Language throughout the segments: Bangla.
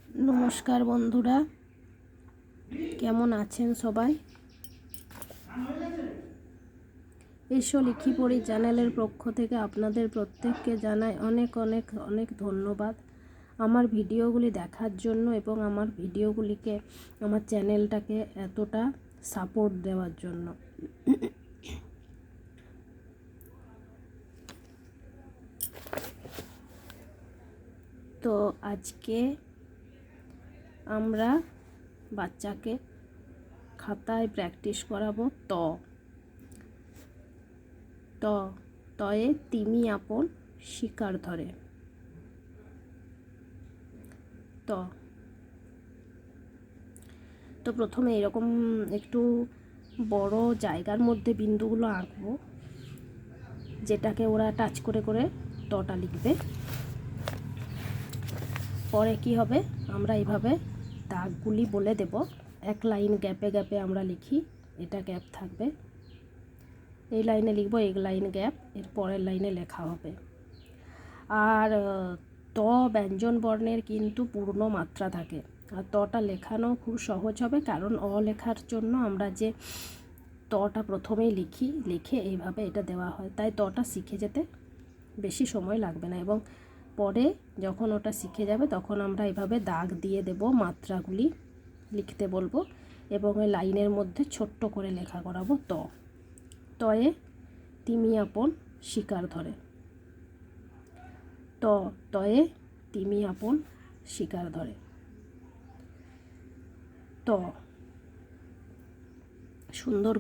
নমস্কার বন্ধুরা, কেমন আছেন সবাই? এসো লিখি পড়ি চ্যানেলের পক্ষ থেকে আপনাদের প্রত্যেককে জানাই অনেক অনেক অনেক ধন্যবাদ আমার ভিডিওগুলি দেখার জন্য এবং আমার ভিডিওগুলিকে, আমার চ্যানেলটাকে এতটা সাপোর্ট দেওয়ার জন্য। তো আজকে আমরা বাচ্চাকে খাতায় প্র্যাকটিস করাবো তয়ে তিমি আপন শিকার ধরে। তো প্রথমে এরকম একটু বড় জায়গার মধ্যে বিন্দুগুলো আঁকবো, যেটাকে ওরা টাচ করে করে তটা লিখবে। পরে কি হবে, আমরা এইভাবে দাগগুলি বলে দেব। এক লাইন গ্যাপে গ্যাপে আমরা লিখি, এটা গ্যাপ থাকবে, এই লাইনে লিখবো, এই লাইন গ্যাপ, এর পরের লাইনে লেখা হবে। আর ব্যঞ্জন বর্ণের কিন্তু পূর্ণ মাত্রা থাকে, আর তটা লেখানো খুব সহজ হবে, কারণ লেখার জন্য আমরা যে তটা প্রথমেই লিখে এইভাবে এটা দেওয়া হয়, তাই তটা শিখে যেতে বেশি সময় লাগবে না। এবং পরে যখন ওটা শিখে যাবে তখন আমরা এইভাবে দাগ দিয়ে দেব, মাত্রাগুলি লিখতে বলবো এবং ওই লাইনের মধ্যে ছোট্ট করে লেখা করাবো। তয়ে তিমি আপন শিকার ধরে। তয়ে তিমি আপন শিকার ধরে। সুন্দর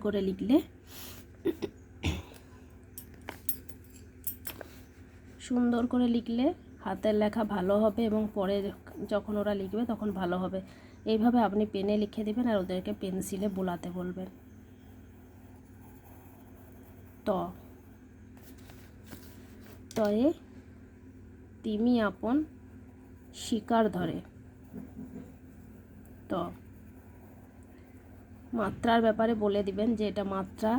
করে লিখলে হাতের লেখা ভালো হবে এবং পরে যখন ওরা লিখবে তখন ভালো হবে। এইভাবে আপনি পেনে লিখে দেবেন আর ওদেরকে পেন্সিলে বোলাতে বলবেন। তয়ে তিমি আপন শিকার ধরে। মাত্রার ব্যাপারে বলে দিবেন যে এটা মাত্রা,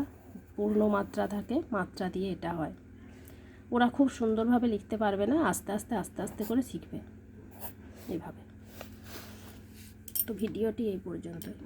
পূর্ণ মাত্রা থাকে, মাত্রা দিয়ে এটা হয়। ওরা খুব সুন্দরভাবে লিখতে পারবে না, আস্তে আস্তে করে শিখবে এইভাবে। তো ভিডিওটি এই পর্যন্তই।